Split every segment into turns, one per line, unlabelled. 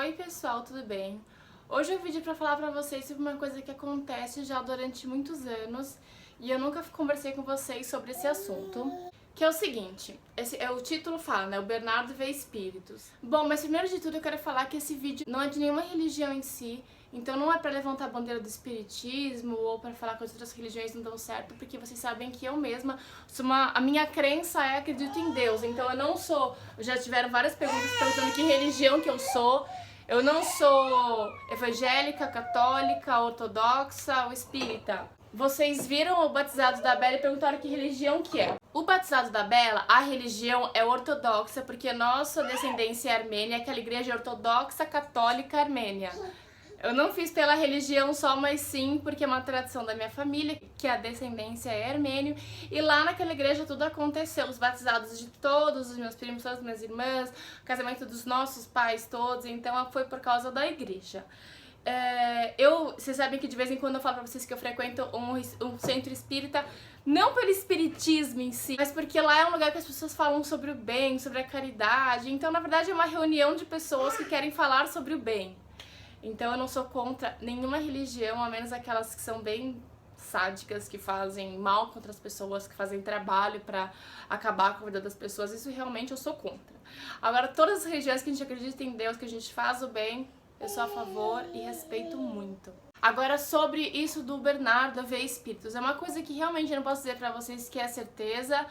Oi pessoal, tudo bem? Hoje eu vim pra falar pra vocês sobre uma coisa que acontece já durante muitos anos e eu nunca conversei com vocês sobre esse assunto, que é o seguinte, o título fala, né, o Bernardo vê espíritos. Bom, mas primeiro de tudo eu quero falar que esse vídeo não é de nenhuma religião em si, então não é pra levantar a bandeira do espiritismo ou pra falar que as outras religiões não dão certo, porque vocês sabem que eu mesma a minha crença é acredito em Deus, então eu não sou, já tiveram várias perguntas perguntando que religião que eu sou. Eu não sou evangélica, católica, ortodoxa ou espírita. Vocês viram o batizado da Bela e perguntaram que religião que é. O batizado da Bela, a religião é ortodoxa, porque nossa descendência é armênia, aquela igreja ortodoxa católica armênia. Eu não fiz pela religião só, mas sim porque é uma tradição da minha família, que a descendência é armênio, e lá naquela igreja tudo aconteceu, os batizados de todos os meus primos, todas as minhas irmãs, o casamento dos nossos pais todos, então foi por causa da igreja. Vocês sabem que de vez em quando eu falo pra vocês que eu frequento um centro espírita, não pelo espiritismo em si, mas porque lá é um lugar que as pessoas falam sobre o bem, sobre a caridade, então na verdade é uma reunião de pessoas que querem falar sobre o bem. Então eu não sou contra nenhuma religião, a menos aquelas que são bem sádicas, que fazem mal contra as pessoas, que fazem trabalho pra acabar com a vida das pessoas, isso realmente eu sou contra. Agora, todas as religiões que a gente acredita em Deus, que a gente faz o bem, eu sou a favor e respeito muito. Agora, sobre isso do Bernardo ver espíritos, é uma coisa que realmente eu não posso dizer pra vocês que é certeza,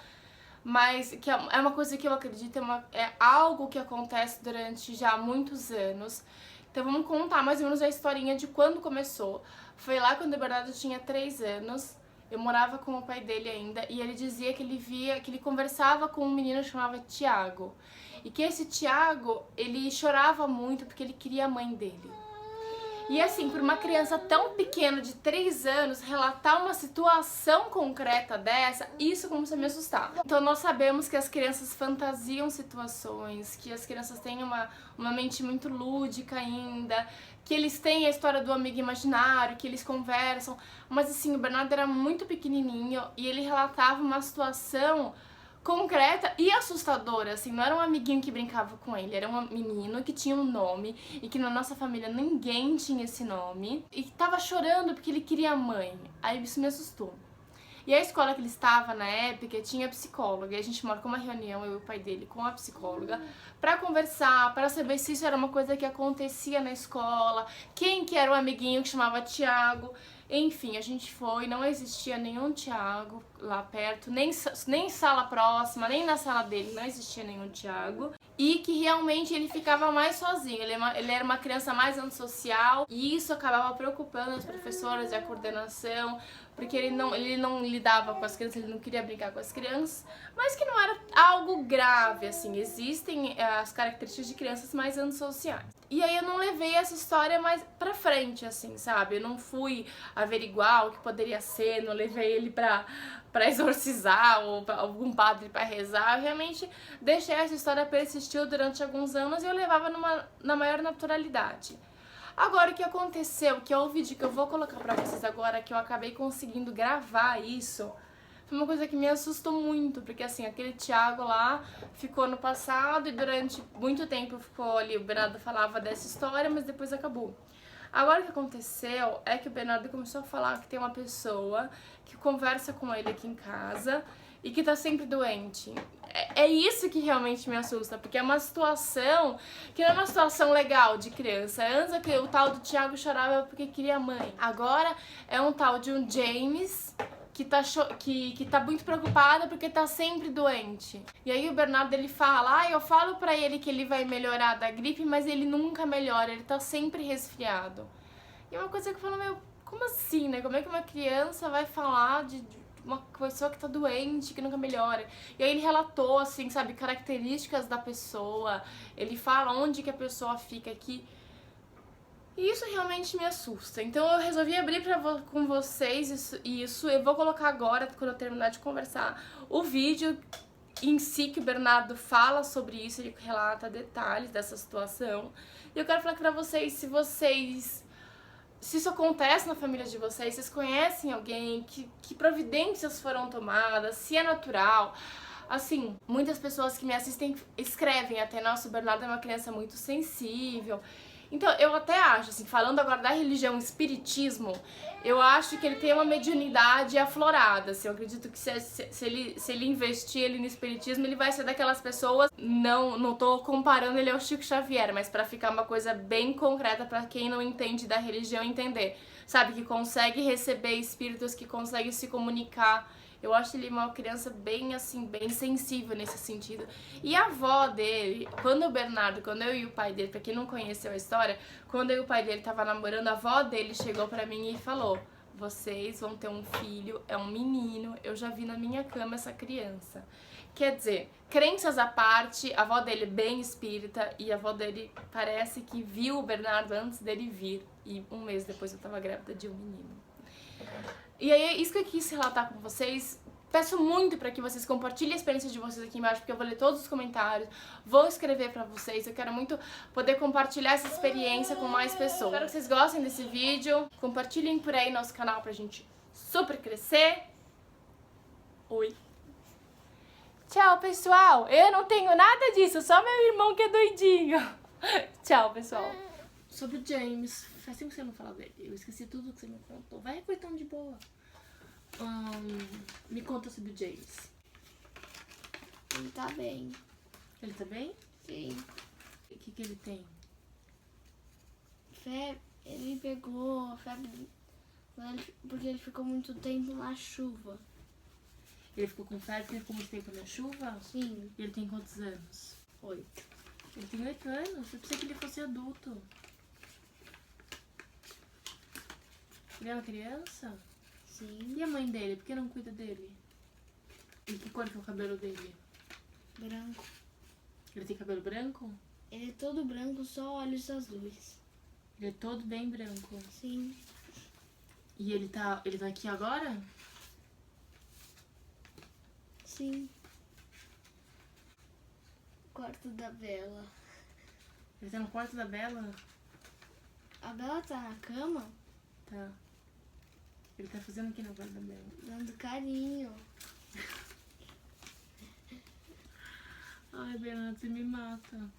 mas que é uma coisa que eu acredito, é algo que acontece durante já muitos anos. Então vamos contar mais ou menos a historinha de quando começou. Foi lá quando o Bernardo tinha 3 anos, eu morava com o pai dele ainda, e ele dizia que ele conversava com um menino que chamava Tiago. E que esse Tiago, ele chorava muito porque ele queria a mãe dele. E assim, por uma criança tão pequena, de 3 anos, relatar uma situação concreta dessa, isso começou a me assustar. Então nós sabemos que as crianças fantasiam situações, que as crianças têm uma mente muito lúdica ainda, que eles têm a história do amigo imaginário, que eles conversam, mas assim, o Bernardo era muito pequenininho e ele relatava uma situação concreta e assustadora, assim, não era um amiguinho que brincava com ele, era um menino que tinha um nome e que na nossa família ninguém tinha esse nome e que tava chorando porque ele queria a mãe. Aí isso me assustou. E a escola que ele estava na época tinha psicóloga, e a gente marcou uma reunião, eu e o pai dele, com a psicóloga, pra conversar, pra saber se isso era uma coisa que acontecia na escola, quem que era o amiguinho que chamava Tiago. Enfim, a gente foi, não existia nenhum Tiago lá perto, nem sala próxima, nem na sala dele não existia nenhum Tiago. E que realmente ele ficava mais sozinho, ele era uma criança mais antissocial e isso acabava preocupando as professoras e a coordenação, porque ele não lidava com as crianças, ele não queria brincar com as crianças, mas que não era algo grave, assim, existem as características de crianças mais antissociais. E aí eu não levei essa história mais pra frente, assim, sabe? Eu não fui averiguar o que poderia ser, não levei ele pra exorcizar ou pra algum padre pra rezar. Eu realmente deixei essa história persistir durante alguns anos e eu levava na maior naturalidade. Agora, o que aconteceu, que é o vídeo que eu vou colocar pra vocês agora, que eu acabei conseguindo gravar isso, foi uma coisa que me assustou muito, porque assim, aquele Tiago lá ficou no passado e durante muito tempo ficou ali, o Bernardo falava dessa história, mas depois acabou. Agora o que aconteceu é que o Bernardo começou a falar que tem uma pessoa que conversa com ele aqui em casa e que tá sempre doente. É isso que realmente me assusta, porque é uma situação que não é uma situação legal de criança. Antes o tal do Tiago chorava porque queria mãe. Agora é um tal de um James que tá muito preocupada porque tá sempre doente. E aí o Bernardo, ele fala, eu falo pra ele que ele vai melhorar da gripe, mas ele nunca melhora, ele tá sempre resfriado. E é uma coisa que eu falo, meu, como assim, né? Como é que uma criança vai falar de uma pessoa que tá doente, que nunca melhora? E aí ele relatou, assim, sabe, características da pessoa, ele fala onde que a pessoa fica aqui. E isso realmente me assusta. Então eu resolvi abrir com vocês isso. Eu vou colocar agora, quando eu terminar de conversar, o vídeo em si que o Bernardo fala sobre isso, ele relata detalhes dessa situação. E eu quero falar pra vocês, se isso acontece na família de vocês conhecem alguém, que providências foram tomadas, se é natural. Assim, muitas pessoas que me assistem escrevem até, nossa, o Bernardo é uma criança muito sensível. Então, eu até acho, assim, falando agora da religião espiritismo, eu acho que ele tem uma mediunidade aflorada, assim, eu acredito que se ele investir ele no espiritismo, ele vai ser daquelas pessoas, não tô comparando ele ao Chico Xavier, mas pra ficar uma coisa bem concreta pra quem não entende da religião entender, sabe, que consegue receber espíritos, que consegue se comunicar. Eu acho ele uma criança bem, assim, bem sensível nesse sentido. E a avó dele, quando eu e o pai dele, pra quem não conheceu a história, quando eu e o pai dele tava namorando, a avó dele chegou pra mim e falou: vocês vão ter um filho, é um menino, eu já vi na minha cama essa criança. Quer dizer, crenças à parte, a avó dele é bem espírita e a avó dele parece que viu o Bernardo antes dele vir. E um mês depois eu tava grávida de um menino. E aí, é isso que eu quis relatar com vocês. Peço muito para que vocês compartilhem a experiência de vocês aqui embaixo, porque eu vou ler todos os comentários, vou escrever para vocês. Eu quero muito poder compartilhar essa experiência com mais pessoas. Espero que vocês gostem desse vídeo. Compartilhem por aí nosso canal pra gente super crescer. Oi. Tchau, pessoal. Eu não tenho nada disso, só meu irmão que é doidinho. Tchau, pessoal. Sobre o James, faz tempo que você não fala dele. Eu esqueci tudo que você me contou. Vai coitando de boa. Me conta sobre o James.
Ele tá bem.
Ele tá bem?
Sim.
O que ele tem?
Febre. Ele pegou febre porque ele ficou muito tempo na chuva.
Ele ficou com febre porque ele ficou muito tempo na chuva?
Sim.
E ele tem quantos anos?
8.
Ele tem 8 anos? Eu pensei que ele fosse adulto. Ele é uma criança?
Sim.
E a mãe dele? Por que não cuida dele? E que cor que é o cabelo dele?
Branco.
Ele tem cabelo branco?
Ele é todo branco, só olhos azuis.
Ele é todo bem branco.
Sim.
E ele tá aqui agora?
Sim. Quarto da Bela.
Ele tá no quarto da Bela?
A Bela tá na cama,
Tá. Ele tá fazendo o que no quarto da Bela?
dando carinho.
Ai, Bernardo, você me mata.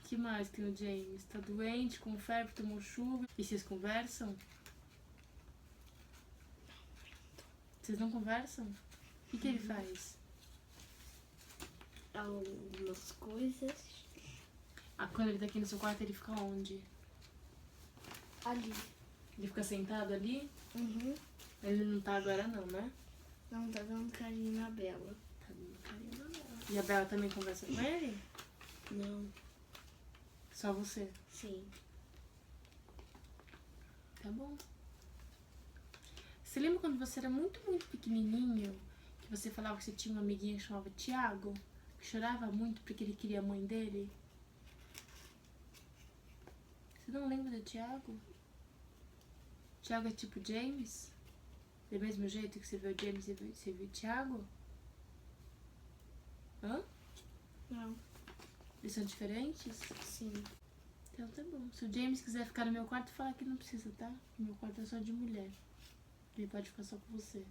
Que mais tem o James? Tá doente, com febre, tomou chuva. E vocês conversam? Vocês não conversam? O que ele faz?
Algumas coisas.
Quando ele tá aqui no seu quarto, ele fica onde?
Ali.
Ele fica sentado ali?
Uhum.
Ele não tá agora não, né?
Não, tá dando carinho na Bela.
Tá dando carinho na Bela. E a Bela também conversa com ele?
Não.
Só você?
Sim.
Tá bom. Você lembra quando você era muito, muito pequenininho, que você falava que você tinha um amiguinho que chamava Thiago, que chorava muito porque ele queria a mãe dele? Você não lembra do Thiago? Thiago é tipo James? Do mesmo jeito que você vê o James e você vê o Thiago? Hã?
Não.
Eles são diferentes?
Sim.
Então tá bom. Se o James quiser ficar no meu quarto, fala que não precisa, tá? O meu quarto é só de mulher. Ele pode ficar só com você.